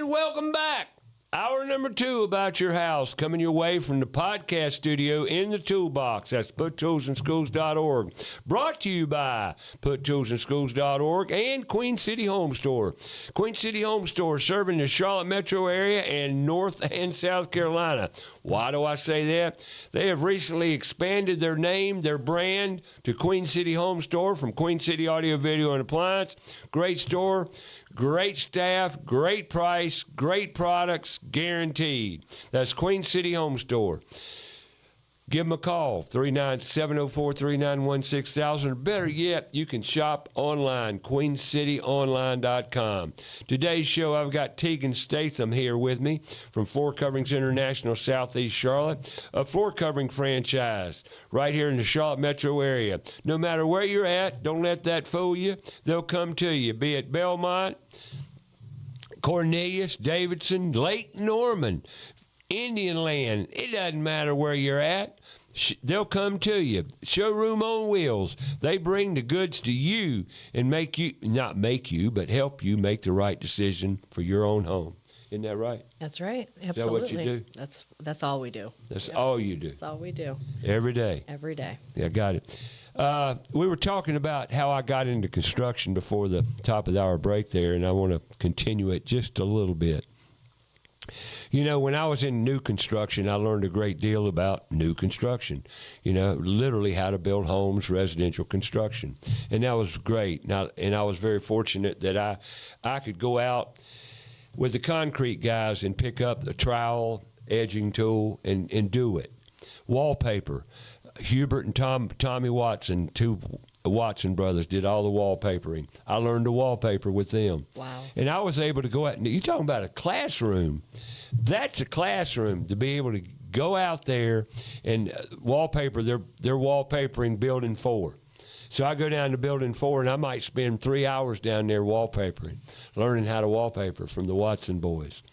And welcome back. Hour number 2 about your house coming your way from the podcast studio in the toolbox. That's puttoolsinschools.org. Brought to you by puttoolsinschools.org and Queen City Home Store. Queen City Home Store serving the Charlotte metro area and North and South Carolina. Why do I say that? They have recently expanded their name, their brand, to Queen City Home Store from Queen City Audio, Video, and Appliance. Great store, great staff, great price, great products, guaranteed. That's Queen City Home Store. Give them a call, 704-391-6000. Or better yet, you can shop online, queencityonline.com. Today's show, I've got Tegan Statham here with me from Floor Coverings International, Southeast Charlotte, a floor covering franchise right here in the Charlotte metro area. No matter where you're at, don't let that fool you. They'll come to you, be it Belmont, Cornelius, Davidson, Lake Norman, Indian Land. It doesn't matter where you're at. They'll come to you. Showroom on wheels. They bring the goods to you and make you, not make you, but help you make the right decision for your own home. Isn't that right? That's right. Absolutely. Is that what you do? That's all we do. That's all you do. That's all we do. Every day. Every day. Yeah, got it. We were talking about how I got into construction before the top of the hour break there, and I want to continue it just a little bit. You know, when I was in new construction, I learned a great deal about new construction, you know, literally how to build homes, residential construction. And that was great. And I was very fortunate that I could go out with the concrete guys and pick up the trowel, edging tool, and do it. Wallpaper. Hubert and Tommy Watson, two Watson brothers, did all the wallpapering. I learned to wallpaper with them. Wow. And I was able to go out, and you're talking about a classroom. That's a classroom, to be able to go out there and wallpaper. They're wallpapering building 4. So I go down to building 4, and I might spend 3 hours down there wallpapering, learning how to wallpaper from the Watson boys.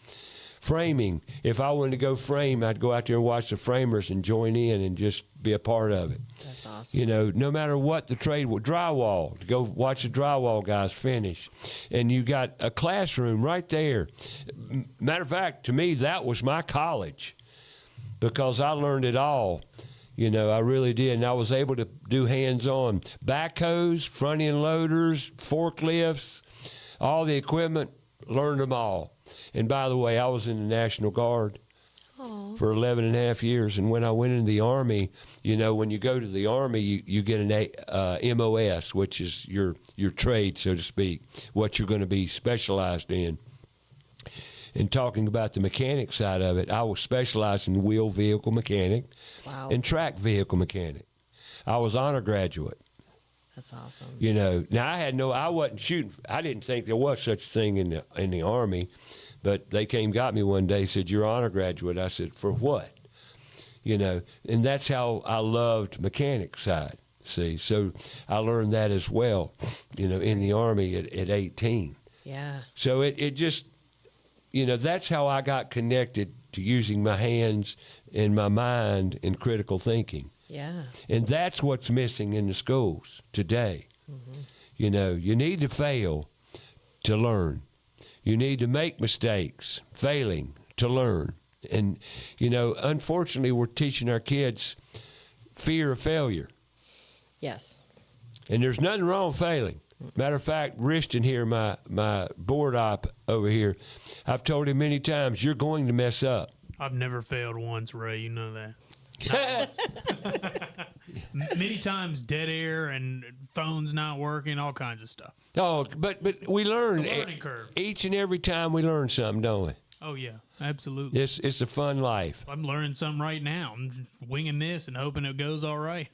Framing. If I wanted to go frame, I'd go out there and watch the framers and join in and just be a part of it. That's awesome. You know, no matter what the trade was, drywall, to go watch the drywall guys finish. And you got a classroom right there. Matter of fact, to me, that was my college because I learned it all. You know, I really did. And I was able to do hands-on backhoes, front-end loaders, forklifts, all the equipment, learned them all. And by the way, I was in the National Guard for 11 and a half years. And when I went in the Army, you know, when you go to the Army, you get an MOS, which is your trade, so to speak, what you're going to be specialized in. And talking about the mechanic side of it, I was specialized in wheel vehicle mechanic and track vehicle mechanic. I was honor graduate. That's awesome. You know, now I wasn't shooting. I didn't think there was such a thing in the Army, but they got me one day, said, "You're honor graduate." I said, "For what?" You know, and that's how I loved mechanic side. See, so I learned that as well, you know, in the Army at 18. Yeah. So it just, you know, that's how I got connected to using my hands and my mind in critical thinking. Yeah. And that's what's missing in the schools today. Mm-hmm. You know, you need to fail to learn. You need to make mistakes, failing to learn. And, you know, unfortunately, we're teaching our kids fear of failure. Yes. And there's nothing wrong with failing. Matter of fact, Riston here, my board op over here, I've told him many times, you're going to mess up. I've never failed once, Ray. You know that. Many times dead air and phones not working, all kinds of stuff. Oh, but we learn. It's a learning curve. Each and every time we learn something, don't we? Oh, yeah, absolutely. It's a fun life. I'm learning something right now. I'm winging this and hoping it goes all right.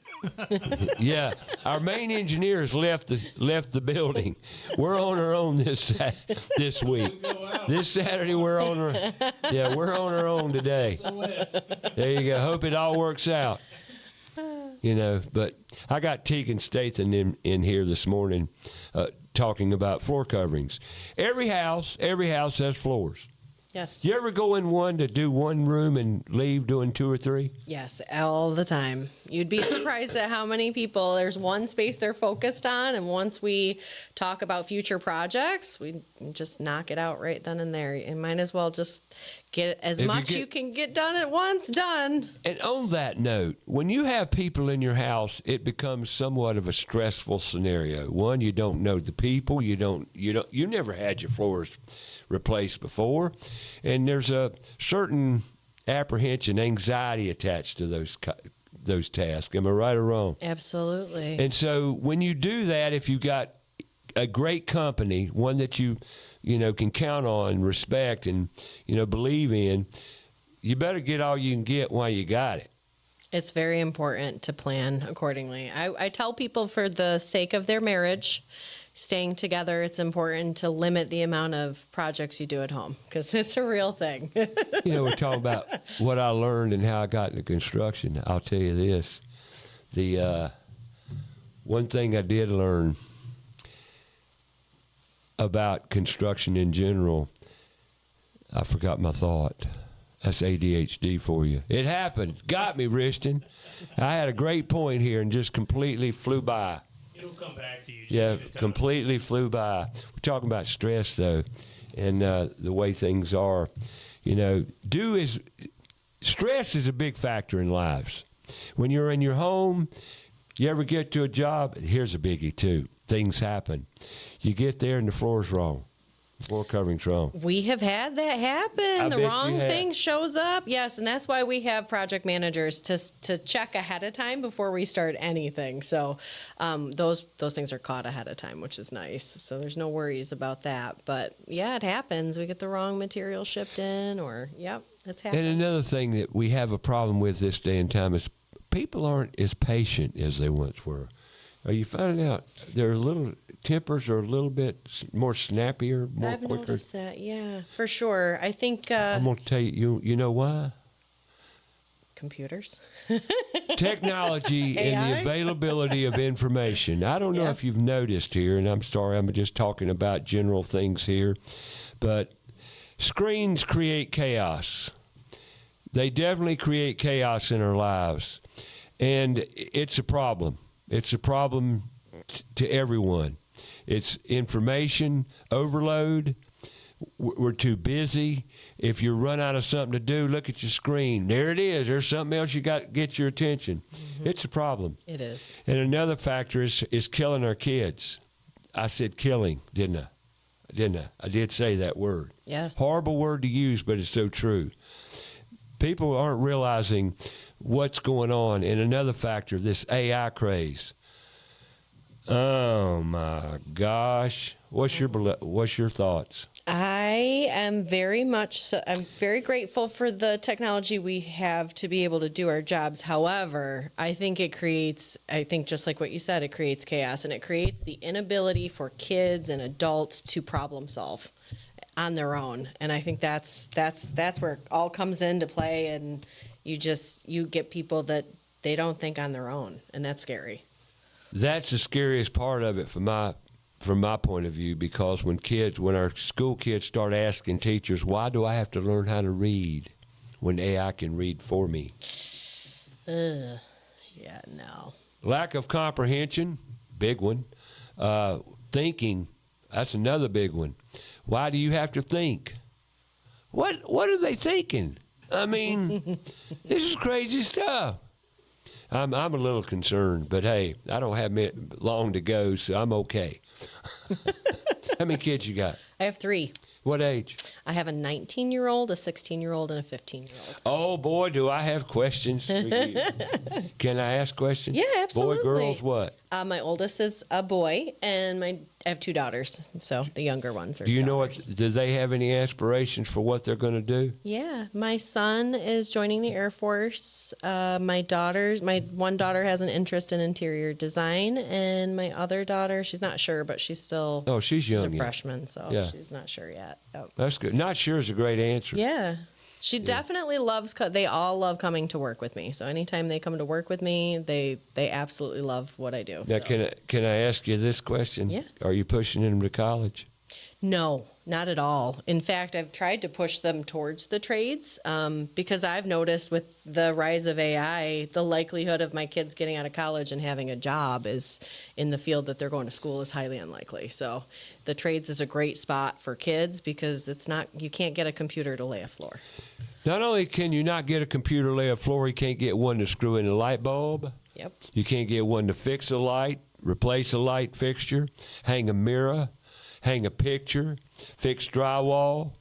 Yeah, our main engineers left the building. We're on our own this week. This Saturday we're on our own today. There you go. Hope it all works out. You know, but I got Tegan Statham in here this morning talking about floor coverings. Every house has floors. Yes. Do you ever go in one to do one room and leave doing 2 or 3? Yes, all the time. You'd be surprised at how many people, there's one space they're focused on, and once we talk about future projects, just knock it out right then and there. You might as well just get as If you much you can get done at once done. And on that note, when you have people in your house, it becomes somewhat of a stressful scenario. One, you don't know the people. You never had your floors replaced before, and there's a certain apprehension, anxiety attached to those tasks. Am I right or wrong? Absolutely. And so when you do that, if you got a great company, one that you can count on, respect, and believe in, you better get all you can get while you got it. It's very important to plan accordingly. I tell people, for the sake of their marriage, staying together, it's important to limit the amount of projects you do at home, because it's a real thing. We're talking about what I learned and how I got into construction. I'll tell you this. The one thing I did learn about construction in general, I forgot my thought. That's ADHD for you. It happened. Got me, Rishton. I had a great point here and just completely flew by. It'll come back to you. Yeah, completely flew by. We're talking about stress, though, and the way things are. Stress is a big factor in lives. When you're in your home, you ever get to a job, here's a biggie, too. Things happen. You get there and the floor's wrong. Floor covering's wrong. We have had that happen. The bet wrong you have. thing shows up. Yes, and that's why we have project managers to check ahead of time before we start anything. So those things are caught ahead of time, which is nice. So there's no worries about that. But yeah, it happens. We get the wrong material shipped in, or it's happened. And another thing that we have a problem with this day and time is people aren't as patient as they once were. Are you finding out their little tempers are a little bit more snappier, more I've quicker? noticed that, yeah, for sure. I think I'm going to tell you, you know why? computers. Technology and the AI? availability of information. I don't know Yeah. if you've noticed here, and I'm sorry, I'm just talking about general things here, but screens create chaos. They definitely create chaos in our lives, and it's a problem. It's a problem to everyone. It's information overload. We're too busy. If you run out of something to do, look at your screen. There it is. There's something else you got to get your attention. Mm-hmm. It's a problem. It is. And another factor is killing our kids. I said killing, didn't I? I did say that word. Yeah. Horrible word to use, but it's so true. People aren't realizing what's going on. And another factor, this AI craze. Oh my gosh! What's your thoughts? I am very much so. I'm very grateful for the technology we have to be able to do our jobs. However, I think just like what you said, it creates chaos, and it creates the inability for kids and adults to problem solve on their own. And I think that's where it all comes into play, and you get people that they don't think on their own, and that's scary. That's the scariest part of it from my point of view, because when our school kids start asking teachers, why do I have to learn how to read when AI can read for me? Yeah, no. Lack of comprehension, big one. Thinking, that's another big one. Why do you have to think? What are they thinking? I mean, this is crazy stuff. I'm a little concerned, but hey, I don't have long to go, so I'm okay. How many kids you got? I have 3. What age? I have a 19-year-old, a 16-year-old, and a 15-year-old. Oh, boy, do I have questions for you. Can I ask questions? Yeah, absolutely. Boy, girls, what? My oldest is a boy, and I have 2 daughters, so the younger ones are Do you know daughters. do they have any aspirations for what they're going to do? Yeah, my son is joining the Air Force. My one daughter has an interest in interior design, and my other daughter, she's not sure, but she's still She's young a yet. freshman, so Yeah. she's not sure yet. Yep. That's good. Not sure is a great answer. Yeah. She definitely loves, they all love coming to work with me. So anytime they come to work with me, they absolutely love what I do. Now, so. can I ask you this question? Yeah. Are you pushing them to college? No, Not at all. In fact, I've tried to push them towards the trades because I've noticed with the rise of AI, the likelihood of my kids getting out of college and having a job is in the field that they're going to school is highly unlikely. So the trades is a great spot for kids because you can't get a computer to lay a floor. Not only can you not get a computer to lay a floor, you can't get one to screw in a light bulb. Yep. You can't get one to fix a light, replace a light fixture, hang a mirror, hang a picture, fix drywall,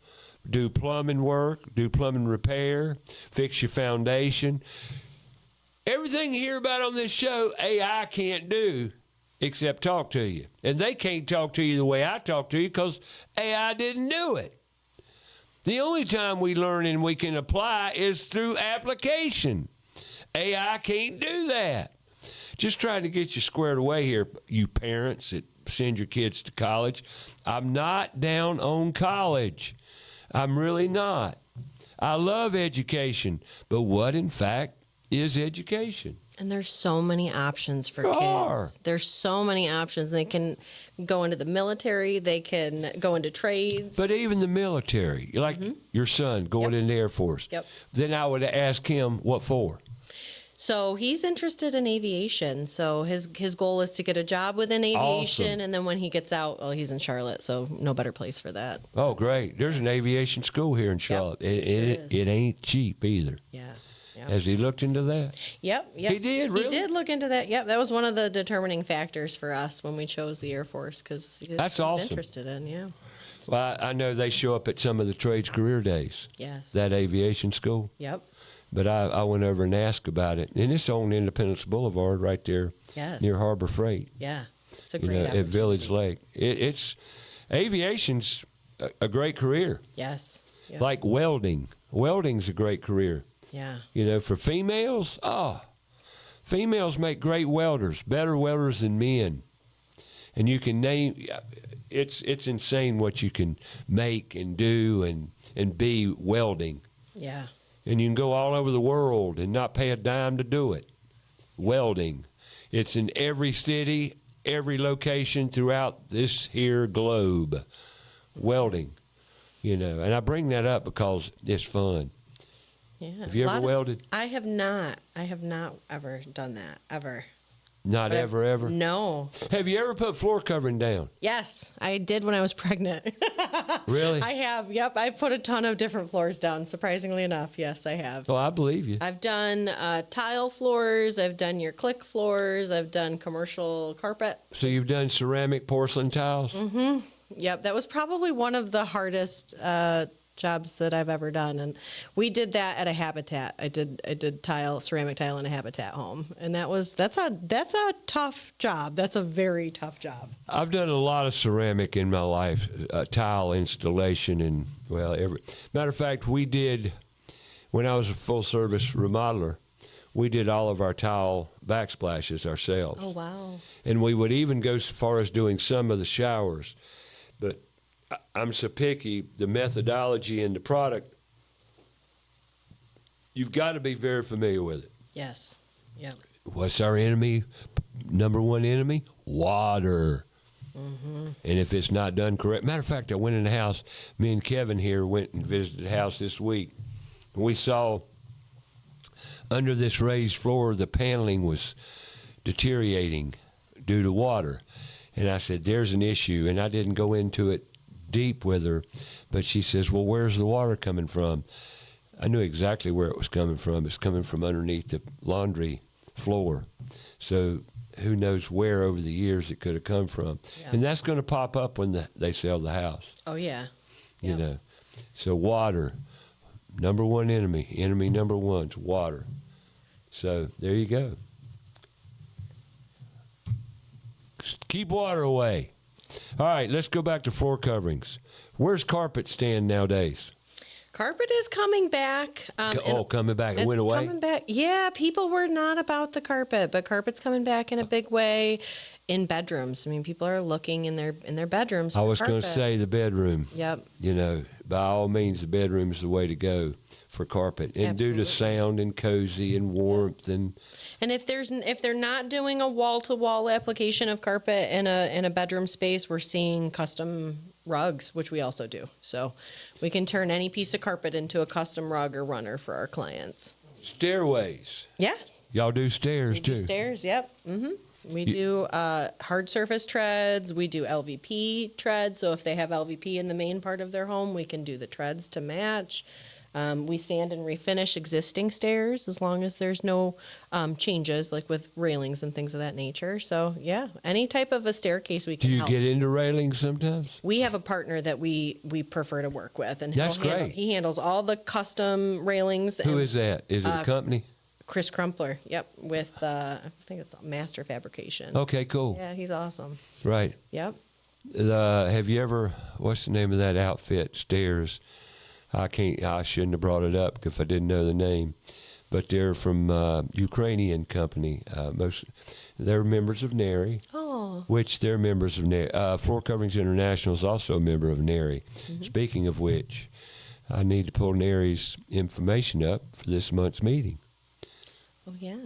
do plumbing work, do plumbing repair, fix your foundation. Everything you hear about on this show, AI can't do except talk to you. And they can't talk to you the way I talk to you because AI didn't do it. The only time we learn and we can apply is through application. AI can't do that. Just trying to get you squared away here, you parents that send your kids to college. I'm not down on college. I'm really not. I love education. But what, in fact, is education? And there's so many options for There kids. are. There's so many options. They can go into the military. They can go into trades. But even the military, like your son going in the Air Force. Yep. Then I would ask him, what for? So he's interested in aviation. So his goal is to get a job within aviation. Awesome. And then when he gets out, well, he's in Charlotte, so no better place for that. Oh, great. There's an aviation school here in Charlotte. It ain't cheap either. Yeah. Yep. Has he looked into that? Yep. He did, really? He did look into that. Yep. That was one of the determining factors for us when we chose the Air Force because he's awesome. interested in, yeah. Well, I know they show up at some of the trades career days. Yes. That aviation school. Yep. But I went over and asked about it. And it's on Independence Boulevard right there Yes. near Harbor Freight. Yeah. It's a You great know, opportunity. at Village Lake. It's aviation's a great career. Yes. Yep. Like welding. Welding's a great career. Yeah. You know, for females, females make great welders, better welders than men. And you can name, it's insane what you can make and do and be welding. Yeah. And you can go all over the world and not pay a dime to do it. Welding. It's in every city, every location throughout this here globe. Welding. You know, and I bring that up because it's fun. Yeah. Have you ever welded? I have not. I have not ever done that, ever. Not But ever? No. Have you ever put floor covering down? Yes, I did when I was pregnant. Really? I have. Yep. I've put a ton of different floors down, surprisingly enough. Yes, I have. Oh, I believe you. I've done tile floors. I've done your click floors. I've done commercial carpet. So you've done ceramic porcelain tiles? Mm-hmm. Yep. That was probably one of the hardest jobs that I've ever done, and we did that at a habitat. I did ceramic tile in a habitat home, and that's a tough job. That's a very tough job. I've done a lot of ceramic in my life, tile installation, and matter of fact, we did when I was a full service remodeler. We did all of our tile backsplashes ourselves. Oh wow! And we would even go so far as doing some of the showers, but I'm so picky, the methodology and the product, you've got to be very familiar with it. Yes. Yep. What's our enemy? Number one enemy? Water. And if it's not done correct, matter of fact, I went in the house, me and Kevin here went and visited the house this week. And we saw under this raised floor, the paneling was deteriorating due to water. And I said, there's an issue. And I didn't go into it deep with her, but she says, well, where's the water coming from? I knew exactly where it was coming from. It's coming from underneath the laundry floor. So who knows where over the years it could have come from. Yeah. And that's going to pop up when they sell the house, Oh yeah. you Yep. know. So water, number one enemy. Enemy number one's water. So there you go. Keep water away. All right, let's go back to floor coverings. Where's carpet stand nowadays? Carpet is coming back. Coming back. It It's went away? coming back. Yeah, people were not about the carpet, but carpet's coming back in a big way in bedrooms. I mean, people are looking in their bedrooms. I for was going to carpet. say the bedroom. Yep. You know, by all means, the bedroom is the way to go for carpet. And due to Absolutely. sound and cozy and warmth and And if they're not doing a wall to wall application of carpet in a bedroom space, we're seeing custom rugs, which we also do. So we can turn any piece of carpet into a custom rug or runner for our clients. Stairways. Yeah. Y'all do stairs We too. do stairs, yep. We do hard surface treads. We do LVP treads. So if they have LVP in the main part of their home, we can do the treads to match. We sand and refinish existing stairs as long as there's no changes, like with railings and things of that nature. So yeah, any type of a staircase we Do can you help. get into railings sometimes? We have a partner that we prefer to work with, and That's great. he handles all the custom railings. Who and is that? Is it a company? Chris Crumpler. Yep, with I think it's Master Fabrication. Okay, cool. Yeah, he's awesome. Right. Yep. Have you ever? What's the name of that outfit? Stairs. I shouldn't have brought it up if I didn't know the name, but they're from Ukrainian company. They're members of NARI, which they're members of NARI. Floor Coverings International is also a member of NARI. Speaking of which, I need to pull NARI's information up for this month's meeting. Oh yeah.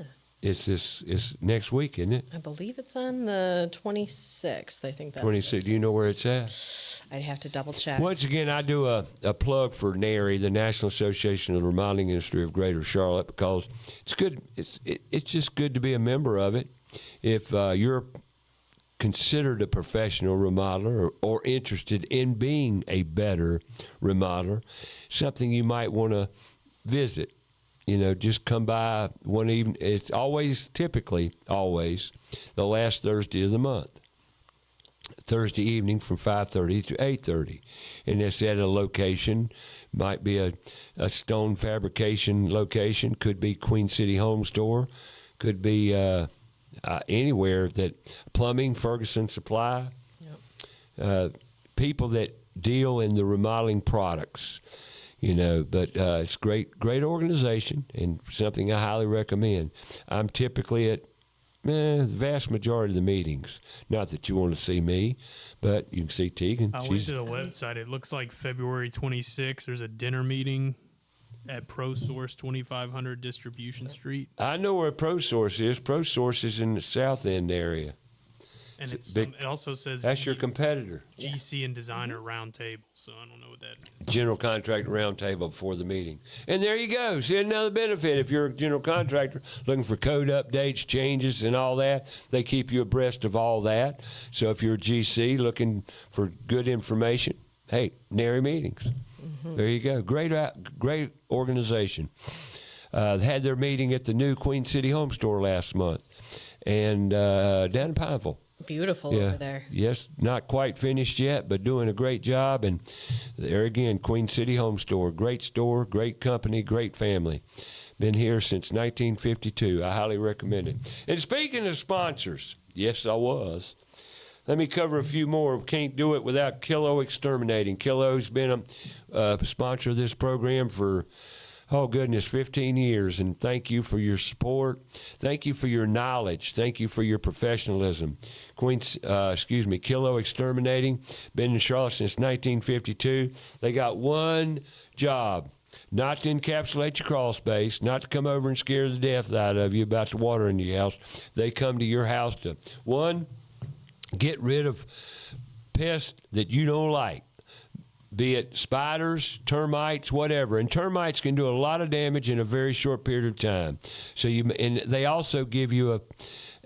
It's next week, isn't it? I believe it's on the 26th. I think that's 26. Do you know where it's at? I'd have to double check. Once again, I do a plug for NARI, the National Association of the Remodeling Industry of Greater Charlotte, because it's good. It's just good to be a member of it. If you're considered a professional remodeler or interested in being a better remodeler, something you might want to visit. Just come by one evening. It's typically always the last Thursday of the month. Thursday evening from 5:30 to 8:30. And it's at a location, might be a stone fabrication location, could be Queen City Home Store, could be anywhere that plumbing, Ferguson Supply, people that deal in the remodeling products. But it's great organization and something I highly recommend. I'm typically at the vast majority of the meetings. Not that you want to see me, but you can see Tegan. I went to the website. It looks like February 26th. There's a dinner meeting at ProSource 2500 Distribution Street. I know where ProSource is. ProSource is in the South End area. And it also says That's your competitor. GC and Designer Roundtable. So I don't know what that is. General Contractor Roundtable before the meeting. And there you go. See another benefit. If you're a general contractor looking for code updates, changes, and all that, they keep you abreast of all that. So if you're a GC looking for good information, hey, NARI meetings. There you go. Great organization. Had their meeting at the new Queen City Home Store last month, and down in Pineville. Beautiful over there. Yes, not quite finished yet, but doing a great job. And there again, Queen City Home Store, great company, great family. Been here since 1952. I highly recommend it. And speaking of sponsors, yes, I was. Let me cover a few more. Can't do it without Kilo Exterminating. Kilo's been a sponsor of this program for 15 years, and thank you for your support. Thank you for your knowledge. Thank you for your professionalism. Kilo Exterminating, been in Charlotte since 1952. They got one job: not to encapsulate your crawl space, not to come over and scare the death out of you about the water in your house. They come to your house to, one, get rid of pests that you don't like. Be it spiders, termites, whatever. And termites can do a lot of damage in a very short period of time. And they also give you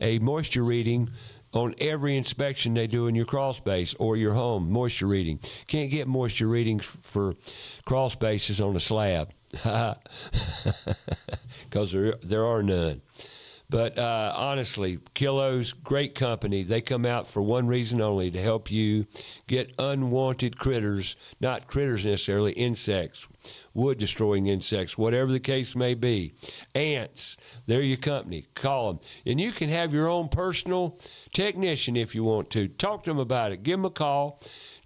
a moisture reading on every inspection they do in your crawl space or your home, moisture reading. Can't get moisture readings for crawl spaces on a slab because there are none. But honestly, Kilo's great company. They come out for one reason only, to help you get unwanted critters, not critters necessarily, insects, wood-destroying insects, whatever the case may be. Ants, they're your company. Call them. And you can have your own personal technician if you want to. Talk to them about it. Give them a call.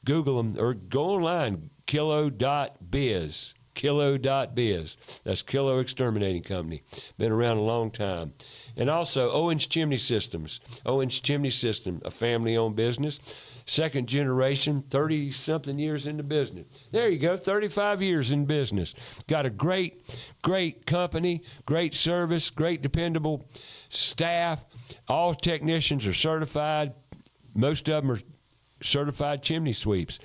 Google them or go online, kilo.biz. Kilo.biz. That's Kilo Exterminating Company. Been around a long time. And also Owens Chimney Systems. Owens Chimney System, a family-owned business. Second generation, 30-something years in the business. There you go, 35 years in business. Got a great company, great service, great dependable staff. All technicians are certified. Most of them are certified chimney sweeps.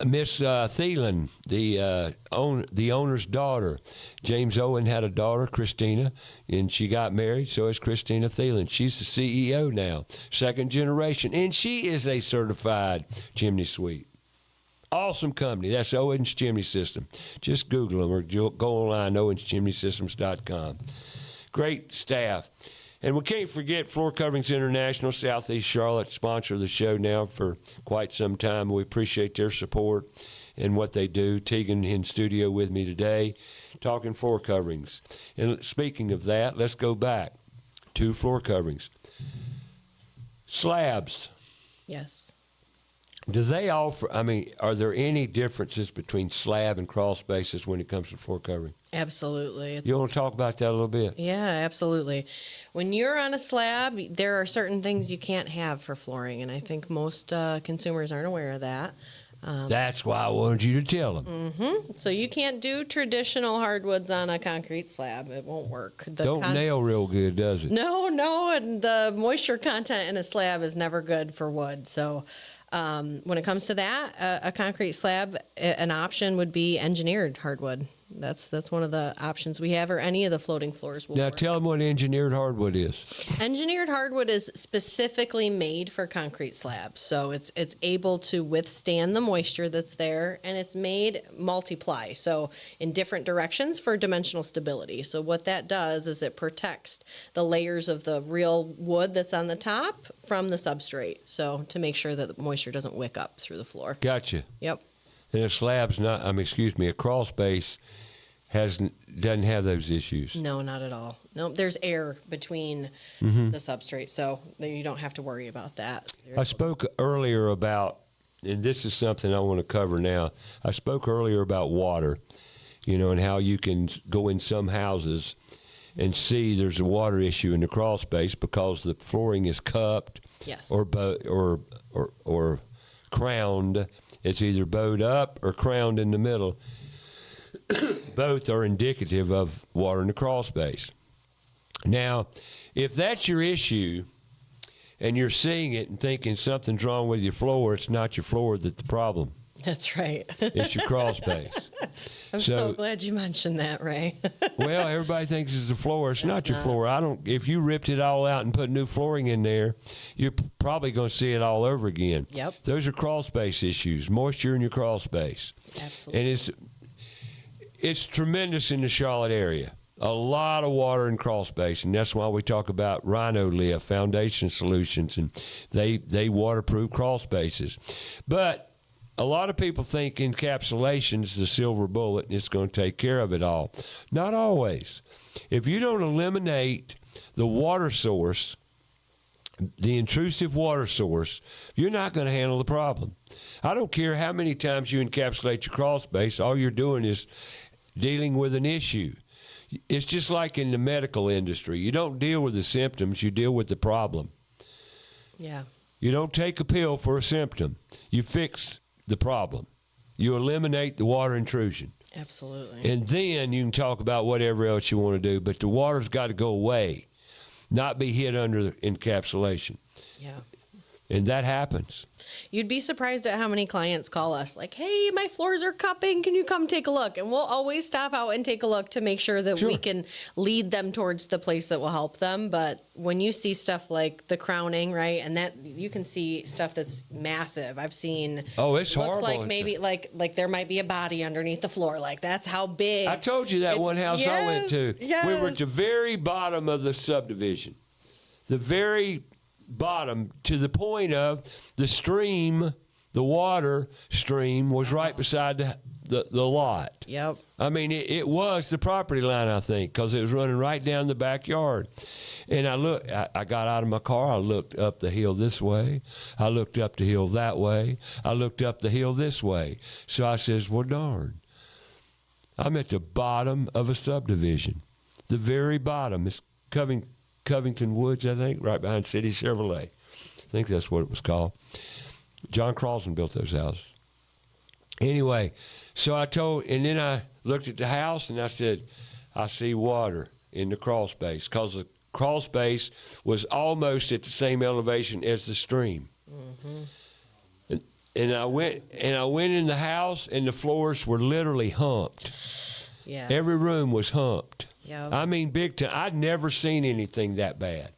Miss Thielen, the owner's daughter. James Owen had a daughter, Christina, and she got married. So is Christina Thielen. She's the CEO now, second generation, and she is a certified chimney sweep. Awesome company. That's Owens Chimney System. Just Google them or go online, owenschimneysystems.com. Great staff. And we can't forget Floor Coverings International, Southeast Charlotte, sponsor the show now for quite some time. We appreciate their support and what they do. Tegan in studio with me today, talking floor coverings. And speaking of that, let's go back to floor coverings. Slabs. Yes. Do they offer, are there any differences between slab and crawl spaces when it comes to floor covering? Absolutely. You want to talk about that a little bit? Yeah, absolutely. When you're on a slab, there are certain things you can't have for flooring, and I think most consumers aren't aware of that. That's why I wanted you to tell them. So you can't do traditional hardwoods on a concrete slab. It won't work. Don't nail real good, does it? No, and the moisture content in a slab is never good for wood. So when it comes to that, a concrete slab, an option would be engineered hardwood. That's one of the options we have, or any of the floating floors will Now work. tell them what engineered hardwood is. Engineered hardwood is specifically made for concrete slabs, so it's able to withstand the moisture that's there, and it's made multiply, so in different directions for dimensional stability. So what that does is it protects the layers of the real wood that's on the top from the substrate, so to make sure that the moisture doesn't wick up through the floor. Gotcha. Yep. And a slab's not, a crawl space doesn't have those issues. No, not at all. No, there's air between Mm-hmm. the substrate, so you don't have to worry about that. I spoke earlier about, and this is something I want to cover now. I spoke earlier about water, and how you can go in some houses and see there's a water issue in the crawl space because the flooring is cupped, Yes. or crowned. It's either bowed up or crowned in the middle. Both are indicative of water in the crawl space. Now, if that's your issue and you're seeing it and thinking something's wrong with your floor, it's not your floor that's the problem. That's right. It's your crawl space. I'm so glad you mentioned that, Ray. Well, everybody thinks it's the floor. It's not your floor. If you ripped it all out and put new flooring in there, you're probably going to see it all over again. Yep. Those are crawl space issues, moisture in your crawl space. Absolutely. And it's tremendous in the Charlotte area. A lot of water in crawl space, and that's why we talk about Rhino Lift Foundation Solutions, and they waterproof crawl spaces. But a lot of people think encapsulation is the silver bullet and it's going to take care of it all. Not always. If you don't eliminate the water source, the intrusive water source, you're not going to handle the problem. I don't care how many times you encapsulate your crawl space, all you're doing is dealing with an issue. It's just like in the medical industry. You don't deal with the symptoms, you deal with the problem. Yeah. You don't take a pill for a symptom. You fix the problem. You eliminate the water intrusion. Absolutely. And then you can talk about whatever else you want to do, but the water's got to go away, not be hid under the encapsulation. Yeah. And that happens. You'd be surprised at how many clients call us like, hey, my floors are cupping. Can you come take a look? And we'll always stop out and take a look to make sure that we can lead them towards the place that will help them. But when you see stuff like the crowning, right, and that you can see stuff that's massive. I've seen. Oh, it's looks horrible. like maybe like there might be a body underneath the floor. Like that's how big. I told you that one house I went to. Yes. We were at the very bottom of the subdivision. The very bottom, to the point of the stream, the water stream was right beside the lot. Yep. I mean, it was the property line, I think, because it was running right down the backyard. And I got out of my car. I looked up the hill this way. I looked up the hill that way. I looked up the hill this way. So I says, well, darn. I'm at the bottom of a subdivision. The very bottom. It's Covington Woods, I think, right behind City Chevrolet. I think that's what it was called. John Crosland built those houses. Anyway, so and then I looked at the house and I said, I see water in the crawl space, because the crawl space was almost at the same elevation as the stream. And I went in the house, and the floors were literally humped. Yeah. Every room was humped. Yeah. I mean, big time. I'd never seen anything that bad.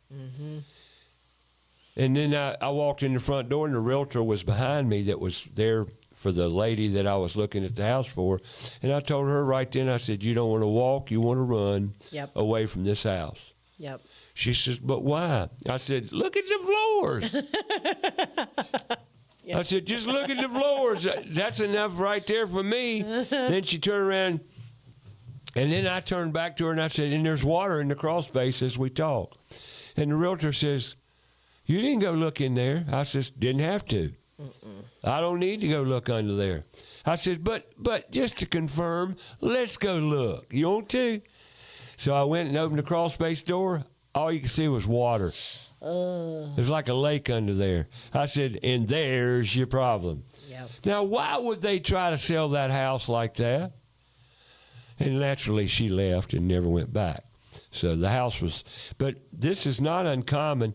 And then I walked in the front door, and the realtor was behind me that was there for the lady that I was looking at the house for. And I told her right then, I said, you don't want to walk, you want to run away from this house. Yep. She says, but why? I said, look at the floors. I said, just look at the floors. That's enough right there for me. Then she turned around, and then I turned back to her, and I said, and there's water in the crawl space as we talk. And the realtor says, you didn't go look in there. I says, didn't have to. I don't need to go look under there. I said, but just to confirm, let's go look. You want to? So I went and opened the crawl space door. All you could see was water. There's like a lake under there. I said, and there's your problem. Yep. Now, why would they try to sell that house like that? And naturally, she left and never went back. So the house was, but this is not uncommon.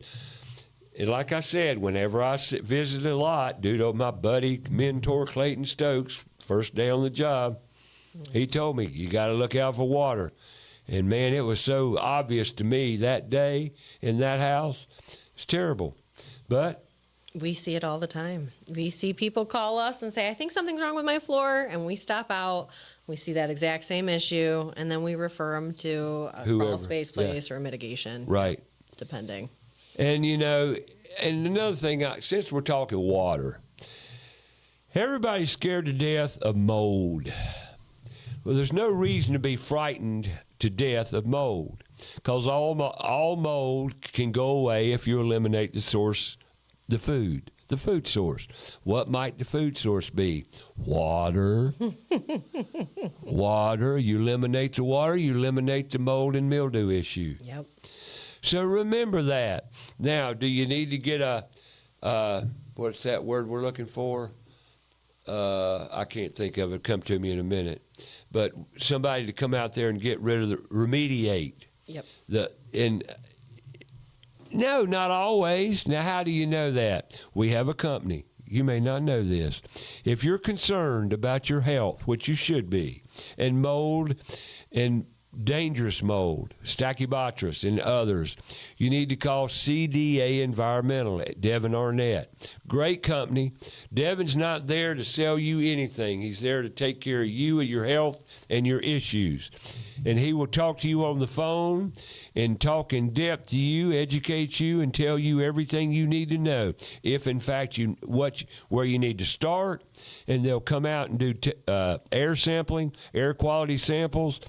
And like I said, whenever I visit a lot, due to my buddy, mentor Clayton Stokes, first day on the job, he told me, you got to look out for water. And, man, it was so obvious to me that day in that house. It's terrible. But we see it all the time. We see people call us and say, I think something's wrong with my floor. And we stop out. We see that exact same issue. And then we refer them to a crawl space place or a mitigation. Right. Depending. And, you know, and another thing, since we're talking water, everybody's scared to death of mold. Well, there's no reason to be frightened to death of mold, because all mold can go away if you eliminate the source, the food source. What might the food source be? Water. Water. You eliminate the water, you eliminate the mold and mildew issue. Yep. So remember that. Now, do you need to get what's that word we're looking for? I can't think of it. Come to me in a minute. But somebody to come out there and get rid of remediate. Yep. No, not always. Now, how do you know that? We have a company. You may not know this. If you're concerned about your health, which you should be, and mold and dangerous mold, Stachybotrys and others, you need to call CDA Environmental at Devin Arnett. Great company. Devin's not there to sell you anything. He's there to take care of you and your health and your issues. And he will talk to you on the phone and talk in depth to you, educate you, and tell you everything you need to know. If, in fact, where you need to start, and they'll come out and do air sampling, air quality samples,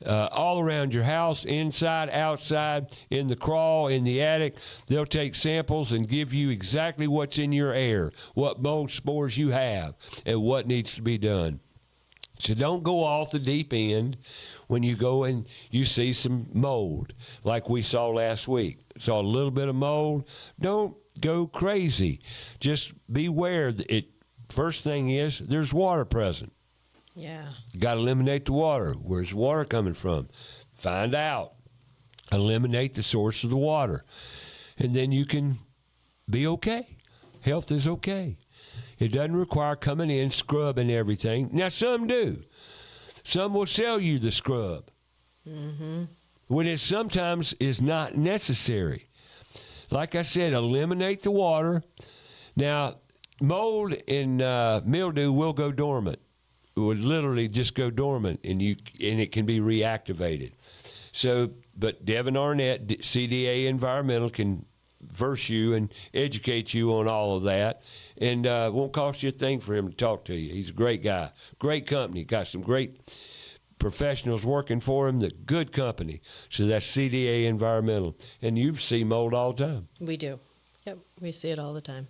all around your house, inside, outside, in the crawl, in the attic. They'll take samples and give you exactly what's in your air, what mold spores you have, and what needs to be done. So don't go off the deep end when you go and you see some mold, like we saw last week. Saw a little bit of mold. Don't go crazy. Just beware. First thing is there's water present. Yeah. Got to eliminate the water. Where's the water coming from? Find out. Eliminate the source of the water. And then you can be okay. Health is okay. It doesn't require coming in, scrubbing everything. Now, some do. Some will sell you the scrub. When it sometimes is not necessary. Like I said, eliminate the water. Now, mold and mildew will go dormant. It would literally just go dormant, and it can be reactivated. So, but Devin Arnett, CDA Environmental, can verse you and educate you on all of that, and won't cost you a thing for him to talk to you. He's a great guy, great company, got some great professionals working for him. The good company. So that's CDA Environmental, and you see mold all the time. We do. Yep, we see it all the time.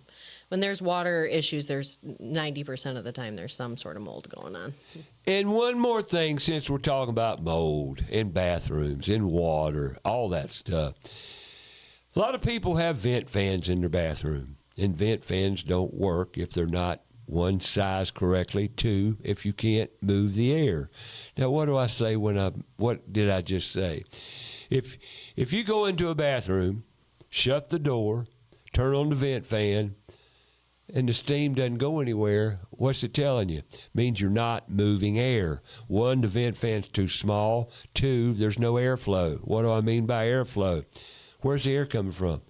When there's water issues, there's 90% of the time there's some sort of mold going on. And one more thing, since we're talking about mold in bathrooms, in water, all that stuff. A lot of people have vent fans in their bathroom, and vent fans don't work if they're not, one, sized correctly, two, if you can't move the air. Now, what do I say what did I just say? If you go into a bathroom, shut the door, turn on the vent fan, and the steam doesn't go anywhere, what's it telling you? It means you're not moving air. One, the vent fan's too small. Two, there's no airflow. What do I mean by airflow? Where's the air coming from?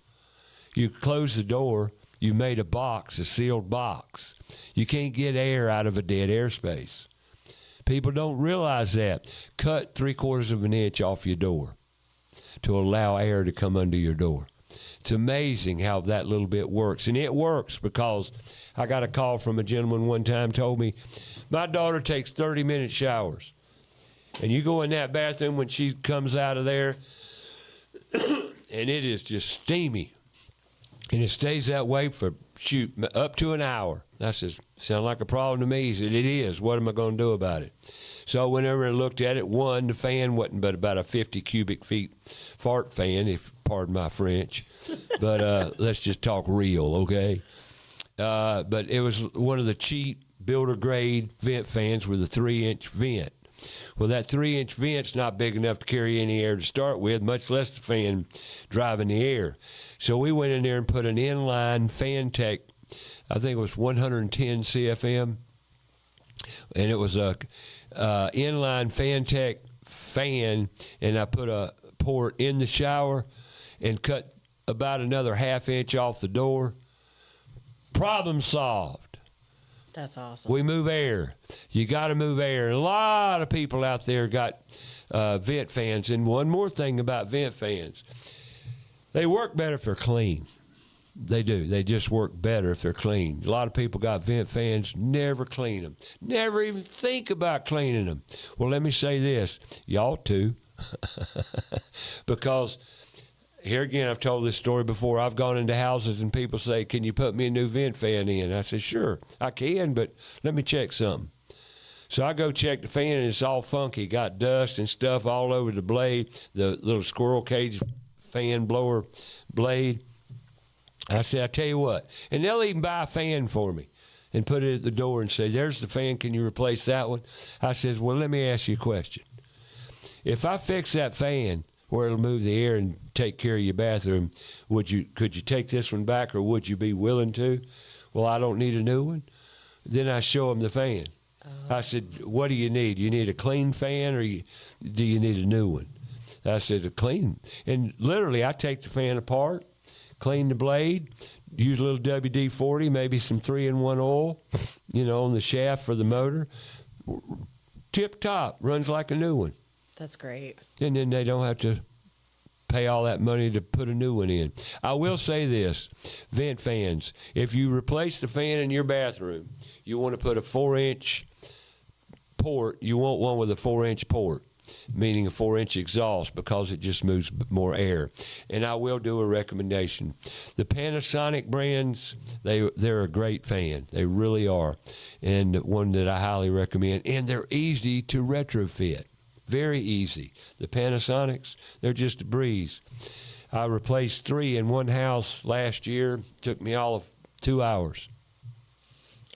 You close the door, you made a box, a sealed box. You can't get air out of a dead airspace. People don't realize that. Cut 3/4 of an inch off your door to allow air to come under your door. It's amazing how that little bit works. And it works because I got a call from a gentleman one time told me, my daughter takes 30-minute showers. And you go in that bathroom when she comes out of there, and it is just steamy. And it stays that way for, up to an hour. I said, sound like a problem to me. He said, it is. What am I going to do about it? So whenever I looked at it, one, the fan wasn't but about a 50 cubic feet fart fan, if pardon my French. But let's just talk real, okay? But it was one of the cheap builder-grade vent fans with a 3-inch vent. Well, that 3-inch vent's not big enough to carry any air to start with, much less the fan driving the air. So we went in there and put an inline fan tech, I think it was 110 CFM, and it was a inline fan tech fan, and I put a port in the shower and cut about another 1/2 inch off the door. Problem solved. That's awesome. We move air. You got to move air. And a lot of people out there got vent fans. And one more thing about vent fans, they work better if they're clean. They do. They just work better if they're clean. A lot of people got vent fans, never clean them. Never even think about cleaning them. Well, let me say this. You ought to. Because here again, I've told this story before. I've gone into houses and people say, can you put me a new vent fan in? I said, sure, I can, but let me check something. So I go check the fan, and it's all funky. Got dust and stuff all over the blade, the little squirrel cage fan blower blade. I said, I tell you what. And they'll even buy a fan for me and put it at the door and say, there's the fan. Can you replace that one? I said, well, let me ask you a question. If I fix that fan where it'll move the air and take care of your bathroom, could you take this one back, or would you be willing to? Well, I don't need a new one. Then I show them the fan. I said, what do you need? You need a clean fan, or do you need a new one? I said, a clean. And literally, I take the fan apart, clean the blade, use a little WD-40, maybe some 3-in-1 oil, on the shaft for the motor. Tip top, runs like a new one. That's great. And then they don't have to pay all that money to put a new one in. I will say this, vent fans, if you replace the fan in your bathroom, you want to put a 4-inch port. You want one with a 4-inch port, meaning a 4-inch exhaust, because it just moves more air. And I will do a recommendation. The Panasonic brands, they're a great fan. They really are. And one that I highly recommend. And they're easy to retrofit. Very easy. The Panasonics, they're just a breeze. I replaced 3 in one house last year. Took me all of 2 hours.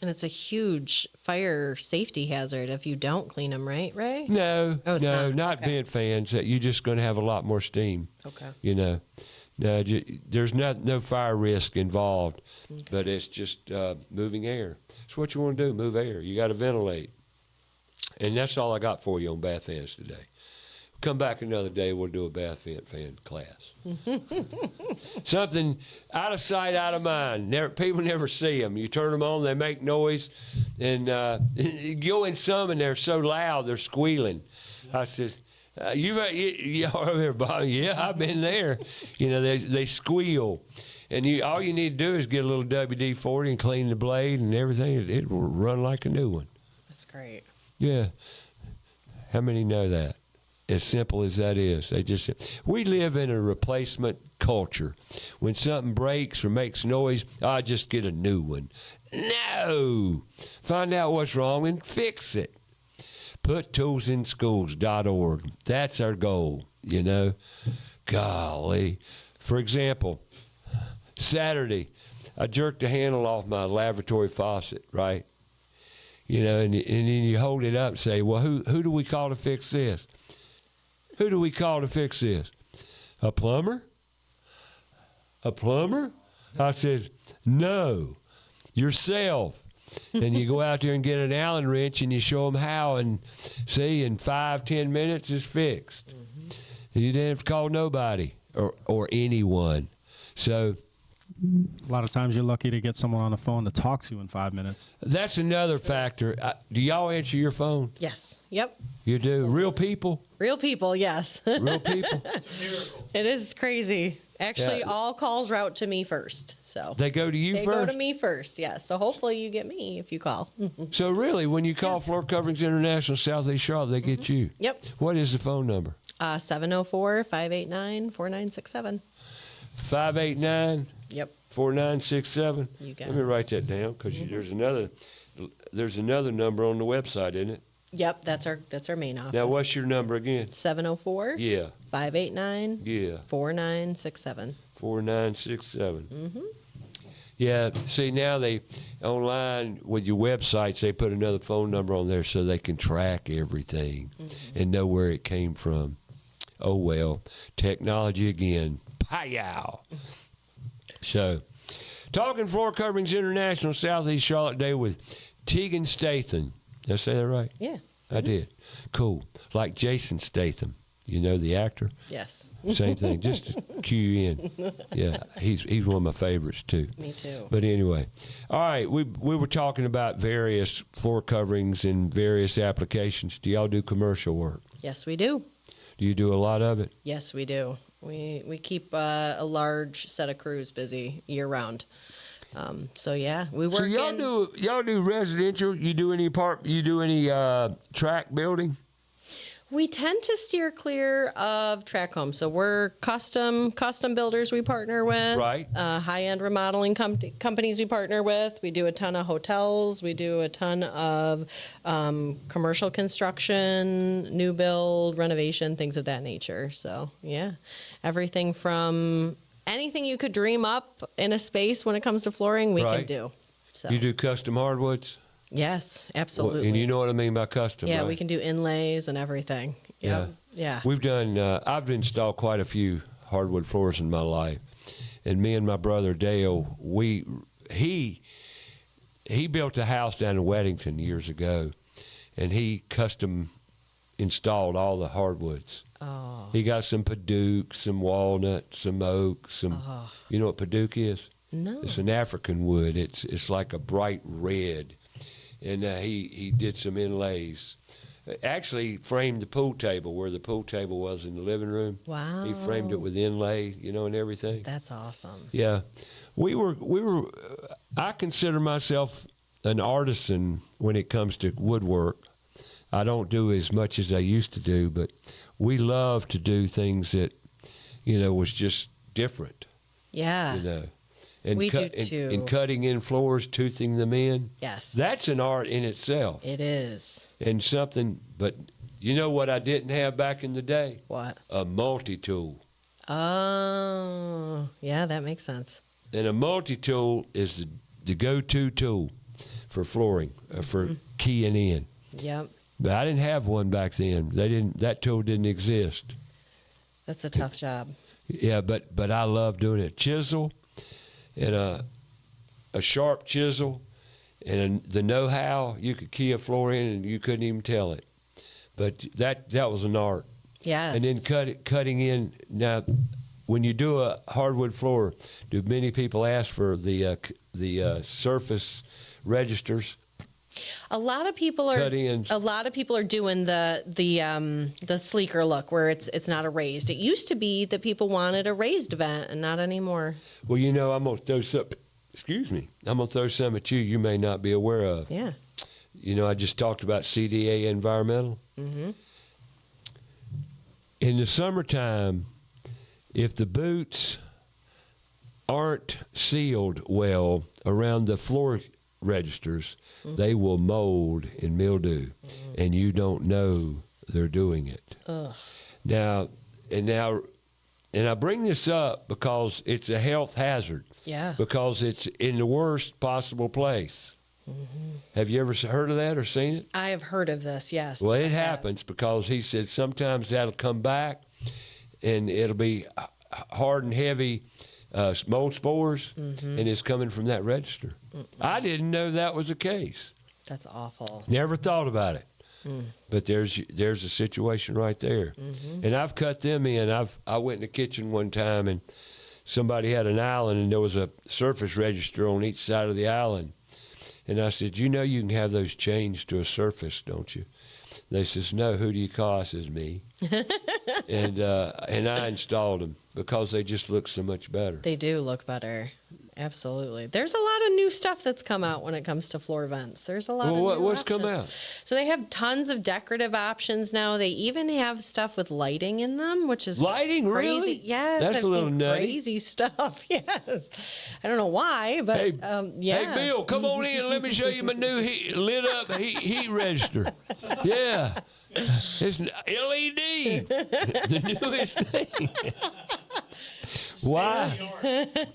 And it's a huge fire safety hazard if you don't clean them, right, Ray? No, Oh, it's not okay. vent fans. You're just going to have a lot more steam. Okay. No, there's no fire risk involved, but it's just moving air. That's what you want to do, move air. You got to ventilate. And that's all I got for you on bath fans today. Come back another day, we'll do a bath fan class. Something out of sight, out of mind. People never see them. You turn them on, they make noise. And you go in some, and they're so loud, they're squealing. I said, you over there, Bob? Yeah, I've been there. They squeal. And all you need to do is get a little WD-40 and clean the blade and everything. It will run like a new one. That's great. Yeah. How many know that? As simple as that is. We live in a replacement culture. When something breaks or makes noise, I just get a new one. No! Find out what's wrong and fix it. PutToolsInSchools.org. That's our goal, Golly. For example, Saturday, I jerked the handle off my lavatory faucet, right? And then you hold it up and say, well, who do we call to fix this? Who do we call to fix this? A plumber? A plumber? I said, no. yourself. And you go out there and get an Allen wrench and you show them how, and see, in 5-10 minutes it's fixed. You didn't have to call nobody or anyone. So A lot of times you're lucky to get someone on the phone to talk to you in 5 minutes. that's another factor. Do y'all answer your phone? Yes. Yep. You do? Real people? Real people, yes. Real people? It is crazy. Actually, Yeah. all calls route to me first. So They go to you they first? go to me first, yes. So hopefully you get me if you call. So really, when you call Floor Coverings International Southeast Charlotte, they get you? Yep. What is the phone number? 704-589-4967. 589 Yep. 4967. You got Let me it. write that down because there's another number on the website, isn't it? Yep, that's our main office. Now, what's your number again? 704 Yeah, 589 yeah, 4967. 4967. Yeah, see, now they, online with your websites, they put another phone number on there so they can track everything and know where it came from. Oh, well, technology again. Pow! So, talking Floor Coverings International Southeast Charlotte Day with Tegan Statham. Did I say that right? Yeah. I did. Cool. Like Jason Statham. You know the actor? Yes. Same thing. Just to cue you in. Yeah, he's one of my favorites too. Me too. But anyway, all right. We were talking about various floor coverings and various applications. Do y'all do commercial work? Yes, we do. Do you do a lot of it? Yes, we do. We keep a large set of crews busy year round. So yeah, we work. So y'all do residential? You do any track building? We tend to steer clear of track homes. So we're custom builders we partner with. Right. High-end remodeling companies we partner with. We do a ton of hotels. We do a ton of commercial construction, new build, renovation, things of that nature. So yeah, everything from anything you could dream up in a space when it comes to flooring, we can Right. do. So You do custom hardwoods? yes, Well, absolutely. and you know what I mean by custom, yeah, right? we can do inlays and everything. Yep. Yeah. We've done, I've installed quite a few hardwood floors in my life. And me and my brother Dale, he built a house down in Weddington years ago, and he custom installed all the hardwoods. Oh. He got some Paduke, some walnut, some oak, some, you know what Paduke is? No. It's an African wood. It's like a bright red. And he did some inlays. Actually framed the pool table where the pool table was in the living room. Wow. He framed it with inlay, and everything. That's awesome. Yeah. We were I consider myself an artisan when it comes to woodwork. I don't do as much as I used to do, but we love to do things that, was just different, Yeah. And We do too. And cutting in floors, toothing them in. Yes. That's an art in itself. It is. And something, but you know what I didn't have back in the day? What? A multi-tool. Oh, yeah, that makes sense. And a multi-tool is the go-to tool for flooring, for keying in. Yep. But I didn't have one back then. That tool didn't exist. That's a tough job. Yeah, but I love doing it. Chisel and a sharp chisel and the know-how, you could key a floor in and you couldn't even tell it. But that was an art. Yes. And then cutting in. Now, when you do a hardwood floor, do many people ask for the surface registers? A lot of people are Cut-ins. doing the sleeker look where it's not a raised. It used to be that people wanted a raised vent, and not anymore. Well, I'm gonna throw some. Excuse me. I'm gonna throw some at you may not be aware of. Yeah. I just talked about CDA Environmental. Mm-hmm. In the summertime, if the boots aren't sealed well around the floor registers, they will mold and mildew, and you don't know they're doing it. Ugh. Now, and I bring this up because it's a health hazard. Yeah. Because it's in the worst possible place. Have you ever heard of that or seen it? I have heard of this. Yes. Well, I it have. happens because he said sometimes that'll come back and it'll be hard and heavy mold spores, and it's coming from that register. I didn't know that was the case. That's awful. Never thought about it. But there's a situation right there. And I've cut them in. I went in the kitchen one time, and somebody had an island, and there was a surface register on each side of the island. And I said, you know you can have those changed to a surface, don't you? They says, no, who do you call? I says, me. and I installed them because they just look so much better. They do look better. Absolutely. There's a lot of new stuff that's come out when it comes to floor vents. There's a lot of new what's options. come out? So they have tons of decorative options now. They even have stuff with lighting in them, which is Lighting, crazy. really? Yes, That's I've a little seen nutty. crazy stuff. Yes, I don't know why, but Hey, yeah. hey, Bill, come on in. Let me show you my new lit up heat register. Yeah. It's LED, the newest thing. Why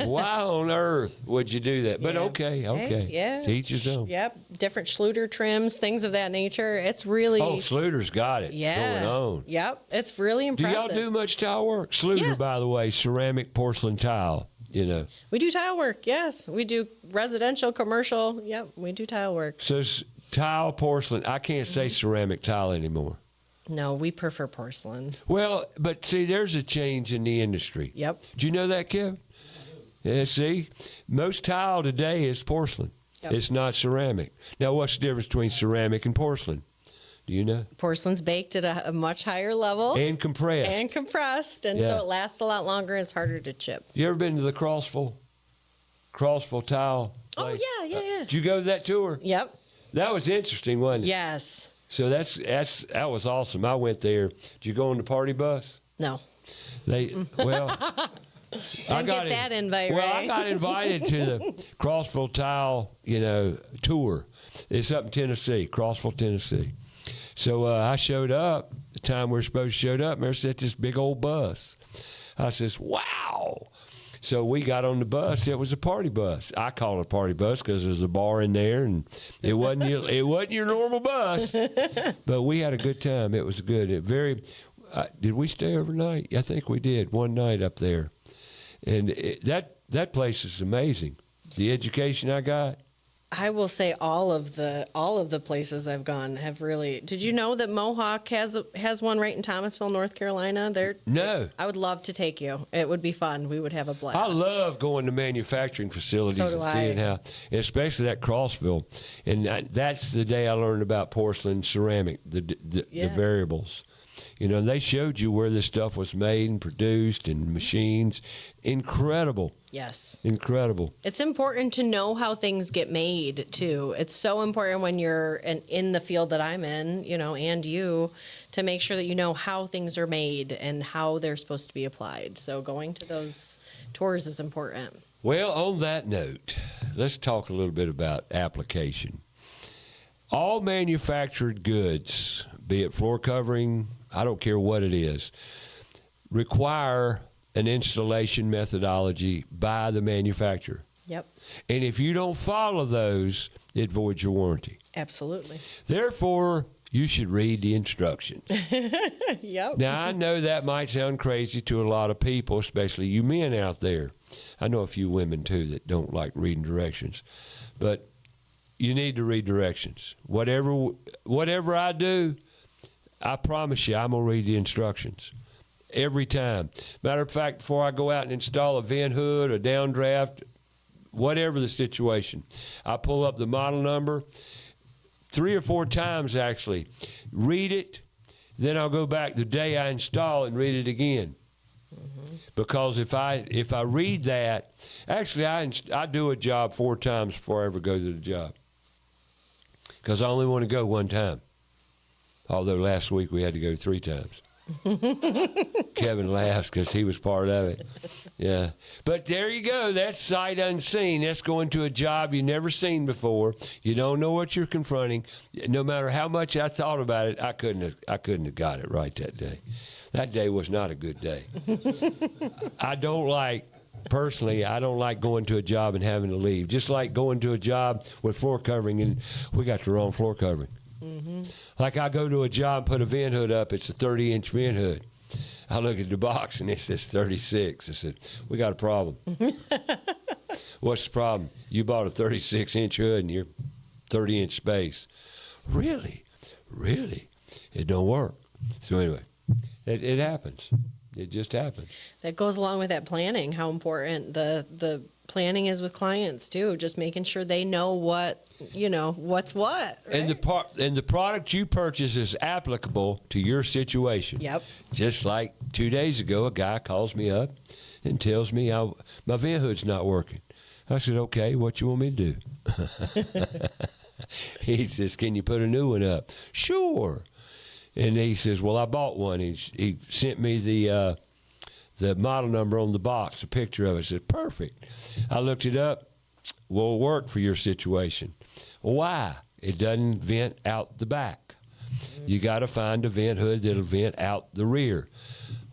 on earth would you do that? But Yeah. okay. yeah. To each his own. Yep, different Schluter trims, things of that nature. It's really Oh, Sluter's got it yeah. going on. Yep, it's really Do impressive. y'all do much tile work? Sluter, Yeah. by the way, ceramic porcelain tile. You know, We do tile work. Yes, we do residential, commercial. Yep, we do tile work. so tile porcelain. I can't say ceramic tile anymore. No, we prefer porcelain. Well, but see, there's a change in the industry. Yep. Do you know that, Kevin? Yeah, see, most tile today is porcelain. Yep. It's not ceramic. Now, what's the difference between ceramic and porcelain? Do you know? Porcelain's baked at a much higher level And compressed. and compressed, and Yeah. so it lasts a lot longer and it's harder to chip. You ever been to the Crossville tile Oh, place? yeah. Did you go to that tour? Yep. That was interesting, wasn't it? Yes. So that was awesome. I went there. Did you go on the party bus? No. Well, I Didn't get that invite, Well, I right? got invited to the Crossville Tile, tour. It's up in Tennessee, Crossville, Tennessee. So I showed up the time we were supposed to show up, and there's this big old bus. I says, wow. So we got on the bus. It was a party bus. I call it a party bus because there was a bar in there, and it wasn't your normal bus. But we had a good time. It was good. Did we stay overnight? I think we did one night up there, and that place is amazing. The education I got. I will say all of the places I've gone have really. Did you know that Mohawk has one right in Thomasville, North Carolina? No. I would love to take you. It would be fun. We would have a blast. I love going to manufacturing facilities So do and seeing I. how, especially that Crossville, and that's the day I learned about porcelain, ceramic, the Yeah. variables. They showed you where this stuff was made and produced and machines. Incredible. Yes. Incredible. It's important to know how things get made too. It's so important when you're in the field that I'm in, and you, to make sure that you know how things are made and how they're supposed to be applied. So going to those tours is important. Well, on that note, let's talk a little bit about application. All manufactured goods, be it floor covering, I don't care what it is, require an installation methodology by the manufacturer. Yep. And if you don't follow those, it voids your warranty. Absolutely. Therefore, you should read the instructions. Yep. Now, I know that might sound crazy to a lot of people, especially you men out there. I know a few women, too, that don't like reading directions. But you need to read directions. Whatever I do, I promise you I'm going to read the instructions every time. Matter of fact, before I go out and install a vent hood, a downdraft, whatever the situation, I pull up the model number 3 or 4 times, actually. Read it, then I'll go back the day I install and read it again. Because if I read that, actually I do a job 4 times before I ever go to the job. Because I only want to go 1 time. Although last week we had to go 3 times. Kevin laughs because he was part of it. Yeah. But there you go. That's sight unseen. That's going to a job you've never seen before. You don't know what you're confronting. No matter how much I thought about it, I couldn't have got it right that day. That day was not a good day. Personally, I don't like going to a job and having to leave. Just like going to a job with floor covering and we got the wrong floor covering. Mm-hmm. Like I go to a job and put a vent hood up, it's a 30-inch vent hood. I look at the box and it says 36. I said, we got a problem. What's the problem? You bought a 36-inch hood and you're 30-inch space. Really? It don't work. So anyway, it happens. It just happens. That goes along with that planning, how important the planning is with clients too, just making sure they know what's what. Right? And the product you purchase is applicable to your situation. Yep. Just like 2 days ago, a guy calls me up and tells me my vent hood's not working. I said, okay, what you want me to do? He says, can you put a new one up? Sure. And he says, well, I bought one. He sent me the model number on the box, a picture of it. I said, perfect. I looked it up. Will work for your situation. Why? It doesn't vent out the back. You got to find a vent hood that'll vent out the rear.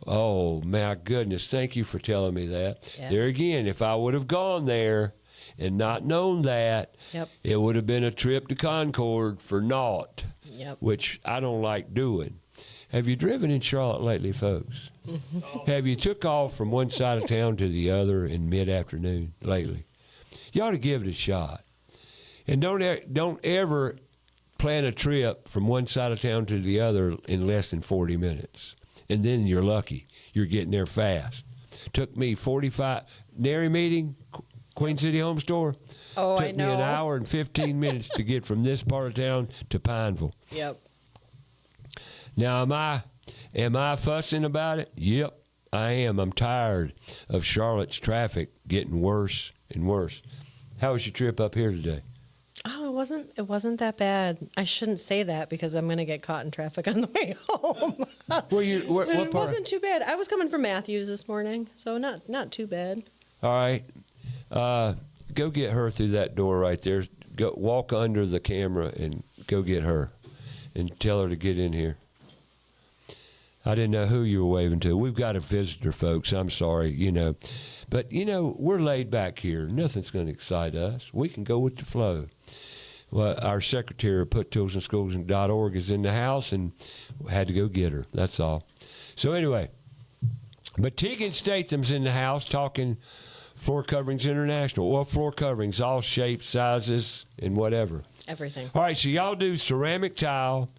Oh, my goodness. Thank you for telling me that. Yeah. There again, if I would have gone there and not known that, Yep. it would have been a trip to Concord for naught, Yep. which I don't like doing. Have you driven in Charlotte lately, folks? Have you took off from one side of town to the other in mid-afternoon lately? You ought to give it a shot. And don't ever plan a trip from one side of town to the other in less than 40 minutes. And then you're lucky. You're getting there fast. Took me 45, nary meeting, Queen City Home Store. Oh, Took I know. me an hour and 15 minutes to get from this part of town to Pineville. Yep. Now, am I fussing about it? Yep, I am. I'm tired of Charlotte's traffic getting worse and worse. How was your trip up here today? Oh, it wasn't that bad. I shouldn't say that because I'm going to get caught in traffic on the way home. What It part? wasn't too bad. I was coming from Matthews this morning, so not too bad. All right. Go get her through that door right there. Go walk under the camera and go get her and tell her to get in here. I didn't know who you were waving to. We've got a visitor, folks. I'm sorry, But, we're laid back here. Nothing's going to excite us. We can go with the flow. Well, our secretary of puttoolsandschools.org is in the house and had to go get her. That's all. So anyway, but Tegan Statham's in the house talking Floor Coverings International. Well, floor coverings, all shapes, sizes, and whatever. Everything. All right, so y'all do ceramic tile,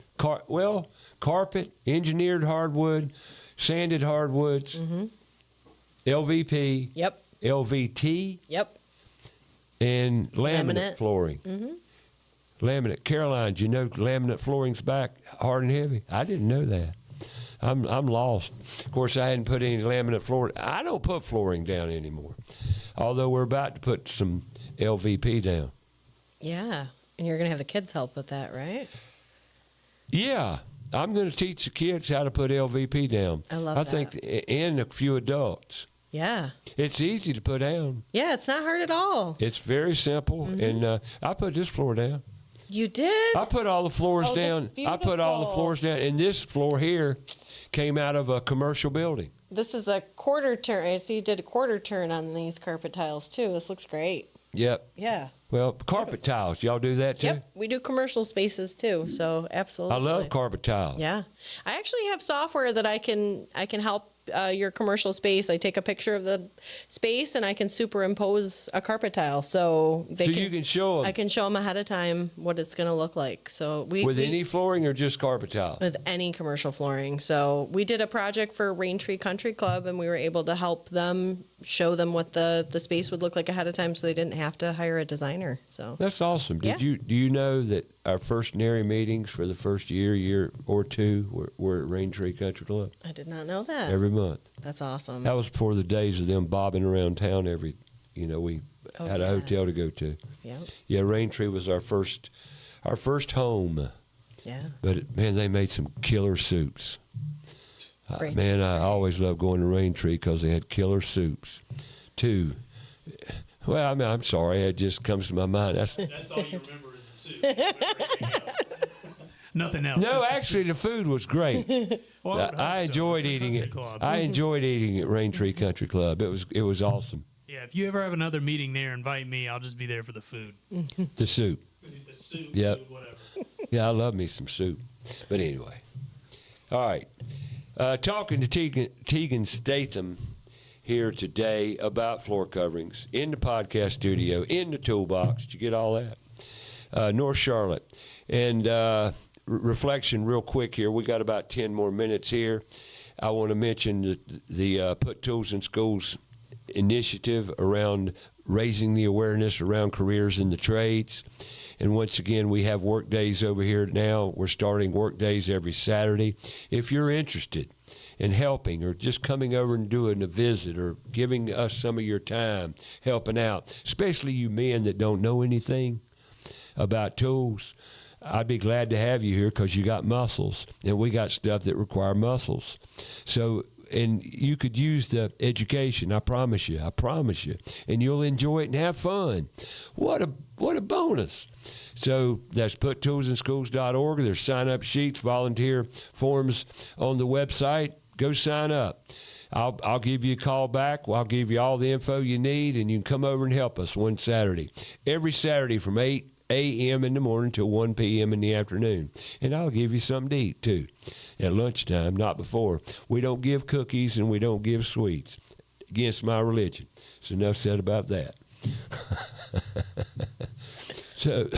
carpet, engineered hardwood, sanded hardwoods, LVP, Yep. LVT, Yep. and laminate Laminate. flooring. Laminate. Caroline, do you know laminate flooring's back hard and heavy? I didn't know that. I'm lost. Of course, I hadn't put any laminate flooring. I don't put flooring down anymore, although we're about to put some LVP down. Yeah. And you're going to have the kids help with that, right? Yeah, I'm going to teach the kids how to put LVP down. I love I that. think, and a few adults. Yeah. It's easy to put down. Yeah, it's not hard at all. It's very simple, and I put this floor down. You did? I put all the floors Oh, this down. is I put all the beautiful. floors down, and this floor here came out of a commercial building. This is a quarter turn. I see you did a quarter turn on these carpet tiles too. This looks great. Yep. Yeah. Well, carpet tiles, y'all do that too? Yep. We do commercial spaces too. So absolutely. I love carpet tiles. Yeah. I actually have software that I can help your commercial space. I take a picture of the space and I can superimpose a carpet tile. So You can show them I can show them ahead of time what it's going to look like. So we any flooring or just carpet tile? with any commercial flooring. So we did a project for Raintree Country Club and we were able to help them show them what the space would look like ahead of time so they didn't have to hire a designer. So That's awesome. Yeah. Do you know that our first NARI meetings for the first year or two were at Raintree Country Club I did not know that. every month? That's awesome. That was before the days of them bobbing around town we Oh, had a yeah. hotel to go to. Yeah. Yeah, Raintree was our first home. Yeah. But man, they made some killer soups. Great. Man, I always loved going to Raintree because they had killer soups. Too. Well, I mean, I'm sorry, it just comes to my mind. That's all you remember is the soup. You don't remember anything else. Nothing else. No, just the actually, the food was great. Well, would I hope so. enjoyed It's a eating country it. club. I enjoyed eating at Raintree Country Club. It was awesome. Yeah, if you ever have another meeting there, invite me. I'll just be there for the food. The soup. The soup, Yep. food, whatever. Yeah, I love me some soup. But anyway, all right. Talking to Tegan Statham here today about floor coverings in the podcast studio, in the toolbox. Did you get all that? North Charlotte. And reflection real quick here. We got about 10 more minutes here. I want to mention the Put Tools in Schools initiative around raising the awareness around careers in the trades. And once again, we have work days over here now. We're starting work days every Saturday. If you're interested in helping or just coming over and doing a visit or giving us some of your time, helping out, especially you men that don't know anything about tools, I'd be glad to have you here because you got muscles, and we got stuff that require muscles. So, and you could use the education, I promise you, and you'll enjoy it and have fun. What a bonus. So that's puttoolsinschools.org. There's sign-up sheets, volunteer forms on the website. Go sign up. I'll give you a call back. I'll give you all the info you need, and you can come over and help us one Saturday. Every Saturday from 8 a.m. in the morning till 1 p.m. in the afternoon. And I'll give you something to eat, too, at lunchtime, not before. We don't give cookies and we don't give sweets. Against my religion. So enough said about that. So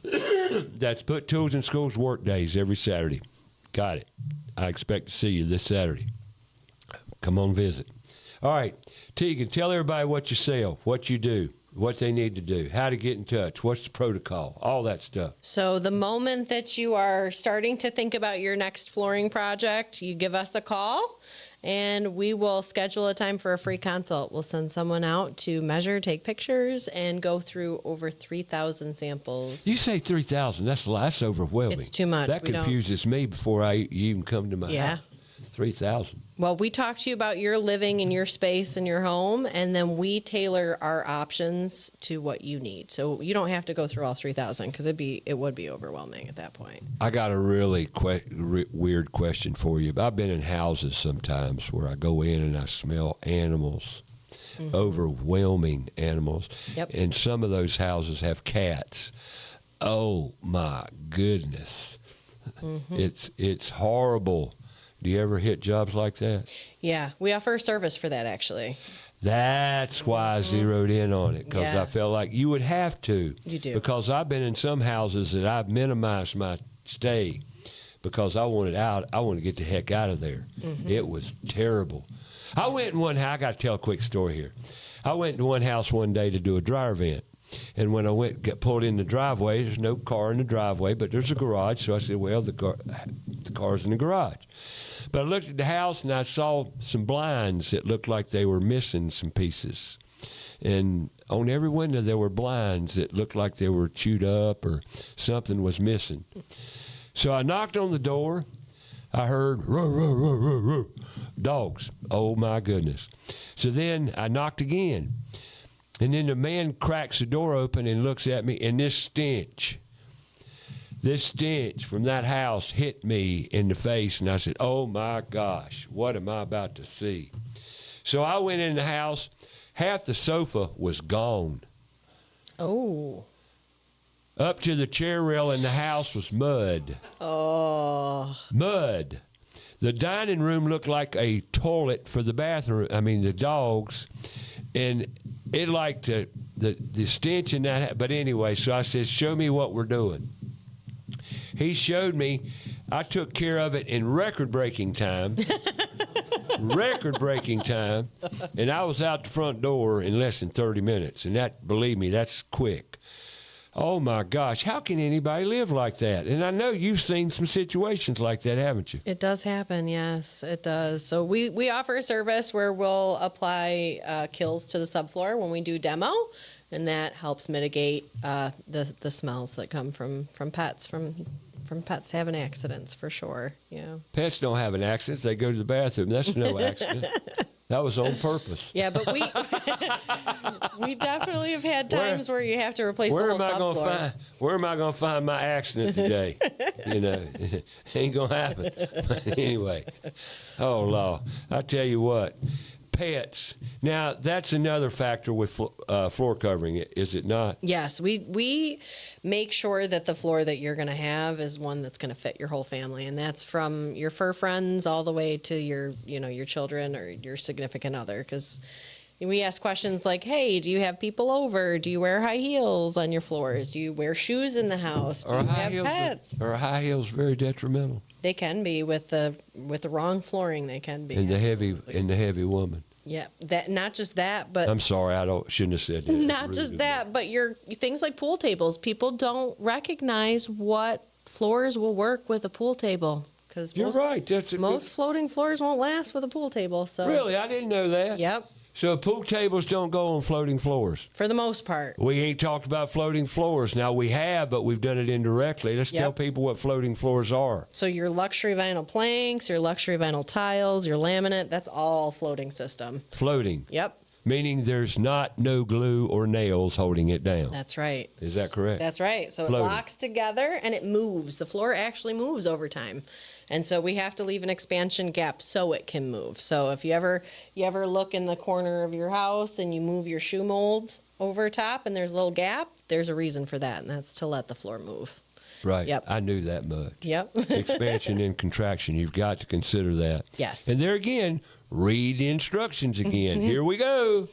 that's Put Tools in Schools work days every Saturday. Got it. I expect to see you this Saturday. Come on visit. All right, Tegan, tell everybody what you sell, what you do, what they need to do, how to get in touch, what's the protocol, all that stuff. So the moment that you are starting to think about your next flooring project, you give us a call and we will schedule a time for a free consult. We'll send someone out to measure, take pictures, and go through over 3,000 samples. You say 3,000, that's overwhelming. It's too much. That confuses me before you even come to my Yeah. house. 3,000. Well, we talk to you about your living and your space and your home, and then we tailor our options to what you need. So you don't have to go through all 3,000 because it would be overwhelming at that point. I got a really weird question for you. I've been in houses sometimes where I go in and I smell animals, overwhelming animals. Yep. And some of those houses have cats. Oh, my goodness. It's horrible. Do you ever hit jobs like that? Yeah, we offer a service for that, actually. That's why I zeroed in on it, because Yeah. I felt like you would have to. You do. Because I've been in some houses that I've minimized my stay because I wanted out. I wanted to get the heck out of there. It was terrible. I went in one house. I got to tell a quick story here. I went to one house one day to do a dryer vent. And when I pulled in the driveway, there's no car in the driveway, but there's a garage. So I said, well, the car's in the garage. But I looked at the house and I saw some blinds that looked like they were missing some pieces. And on every window there were blinds that looked like they were chewed up or something was missing. So I knocked on the door. I heard roar, roar, roar, roar, roar, dogs. Oh, my goodness. So then I knocked again. And then the man cracks the door open and looks at me, and this stench from that house hit me in the face, and I said, oh, my gosh, what am I about to see? So I went in the house. Half the sofa was gone. Oh. Up to the chair rail in the house was mud. Oh. Mud. The dining room looked like a toilet for the bathroom. I mean, the dogs. And it liked the stench in that. But anyway, so I said, show me what we're doing. He showed me. I took care of it in record-breaking time. Record-breaking time. And I was out the front door in less than 30 minutes. And that, believe me, that's quick. Oh, my gosh. How can anybody live like that? And I know you've seen some situations like that, haven't you? It does happen, yes, it does. So we offer a service where we'll apply kills to the subfloor when we do demo, and that helps mitigate the smells that come from pets, from pets having accidents, for sure. Yeah. Pets don't have an accident. They go to the bathroom. That's no accident. That was on purpose. Yeah, but we definitely have had times where you have to replace the whole subfloor. Where am I going to find my accident today? You know, ain't going to happen. But anyway, oh, Law, I tell you what, pets. Now, that's another factor with floor covering, is it not? Yes, we make sure that the floor that you're going to have is one that's going to fit your whole family, and that's from your fur friends all the way to your children or your significant other. Because we ask questions like, "Hey, do you have people over? Do you wear high heels on your floors? Do you wear shoes in the house? Do you have pets?" Are high heels very detrimental? They can be with the wrong flooring. They can be. And the absolutely. heavy woman. Yeah, that not just that, but I'm sorry, shouldn't have said that. not just that, but your things like pool tables. People don't recognize what floors will work with a pool table because You're right. most floating floors won't last with a pool table. So Really, I didn't know that. Yep, So pool tables don't go on floating floors. for the most part. We ain't talked about floating floors. Now we have, but we've done it indirectly. Let's tell Yep. people what floating floors are. So your luxury vinyl planks, your luxury vinyl tiles, your laminate, that's all floating system. Floating, Yep, meaning there's no glue or nails holding it down. that's right. Is that correct? That's right. So Floating. it locks together and it moves. The floor actually moves over time. And so we have to leave an expansion gap so it can move. So if you ever look in the corner of your house and you move your shoe mold over top and there's a little gap, there's a reason for that, and that's to let the floor move. Right. Yep. I knew that much. Yep. Expansion and contraction. You've got to consider that. Yes. And there again, read the instructions again. Here we go.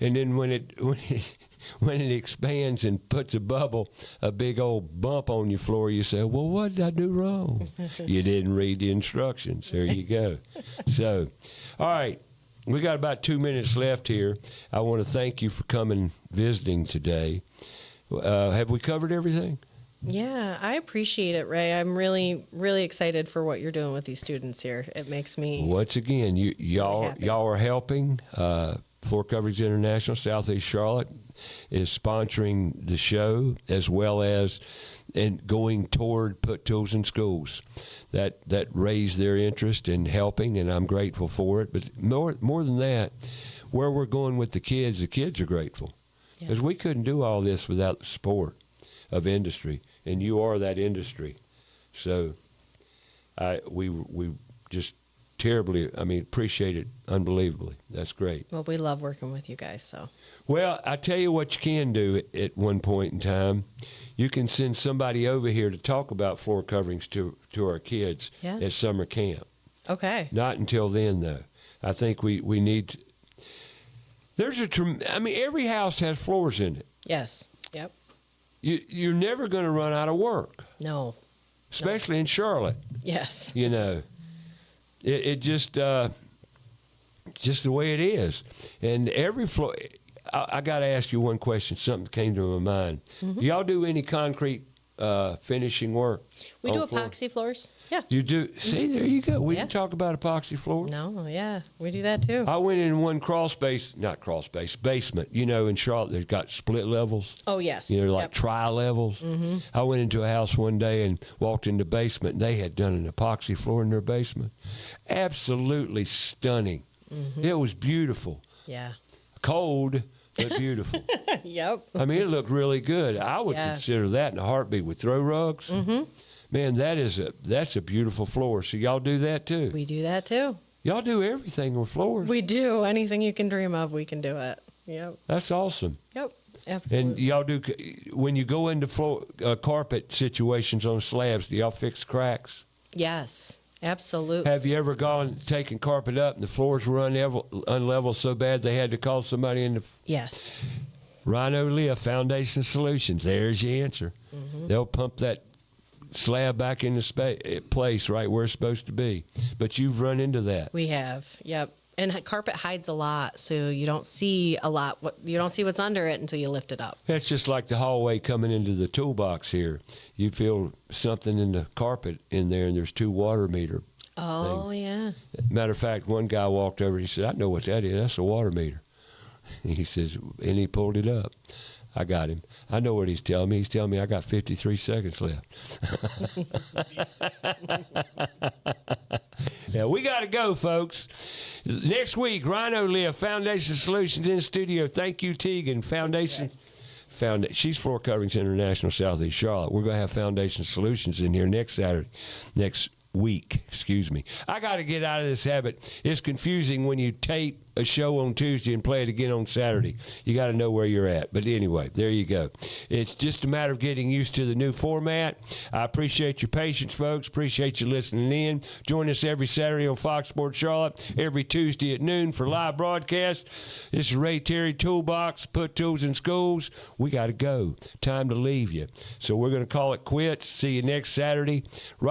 And then when it expands and puts a big old bump on your floor, you say, "Well, what did I do wrong?" You didn't read the instructions. There you go. So, all right. We got about 2 minutes left here. I want to thank you for coming visiting today. Have we covered everything? Yeah, I appreciate it, Ray. I'm really, really excited for what you're doing with these students here. It makes me Once again, y'all happy. are helping. Floor Coverage International, Southeast Charlotte, is sponsoring the show as well as and going toward Put Tools in Schools. That raised their interest in helping, and I'm grateful for it. But more than that, where we're going with the kids are grateful. Because we couldn't do all this without the support of industry, and you are that industry. So we just terribly, appreciate it unbelievably. That's great. Well, we love working with you guys, so. Well, I tell you what you can do at one point in time. You can send somebody over here to talk about floor coverings to our kids at summer camp. Okay. Not until then, though. I think we need. Every house has floors in it. Yes. Yep. You're never going to run out of work, No. especially in Charlotte. Yes. You know, it just the way it is. And every floor. I got to ask you one question. Something came to my mind. Do y'all do any concrete finishing work? We do on floor? epoxy floors. Yeah. You do? See, there you go. We didn't Yeah. talk about epoxy floor. No, yeah. We do that too. I went in one basement. You know, in Charlotte, they've got split levels. Oh, yes. You know, like Yep. tri-levels. Mm-hmm. I went into a house one day and walked in the basement, and they had done an epoxy floor in their basement. Absolutely stunning. Mm-hmm. It was beautiful. Yeah. Cold, but beautiful. Yep. It looked really good. I would Yeah. consider that in a heartbeat with throw rugs. Mm-hmm. Man, that's a beautiful floor. So y'all do that too. We do that too. Y'all do everything on floors. We do. Anything you can dream of, we can do it. Yep. That's awesome. Yep. And Absolutely. y'all do, when you go into floor carpet situations on slabs, do y'all fix cracks? Yes. Absolutely. Have you ever taken carpet up and the floors were unlevel so bad they had to call somebody in the Yes. Rhino Foundation Solutions? There's your answer. Mm-hmm. They'll pump that slab back into place right where it's supposed to be. But you've run into that. We have. Yep. And carpet hides a lot, so you don't see a lot. You don't see what's under it until you lift it up. That's just like the hallway coming into the toolbox here. You feel something in the carpet in there, and there's 2 water meter. Oh, yeah. Matter of fact, one guy walked over and he said, "I know what that is. That's a water meter." He says, and he pulled it up. I got him. I know what he's telling me. He's telling me I got 53 seconds left. Yeah, we got to go, folks. Next week, Rhino Leah, Foundation Solutions in studio. Thank you, Tegan. She's Floor Coverings International, Southeast Charlotte. We're going to have Foundation Solutions in here next Saturday, next week. Excuse me. I got to get out of this habit. It's confusing when you tape a show on Tuesday and play it again on Saturday. You got to know where you're at. But anyway, there you go. It's just a matter of getting used to the new format. I appreciate your patience, folks. Appreciate you listening in. Join us every Saturday on Fox Sports Charlotte, every Tuesday at noon for live broadcast. This is Ray Terry Toolbox. Put tools in schools. We got to go. Time to leave you. So we're going to call it quits. See you next Saturday. Right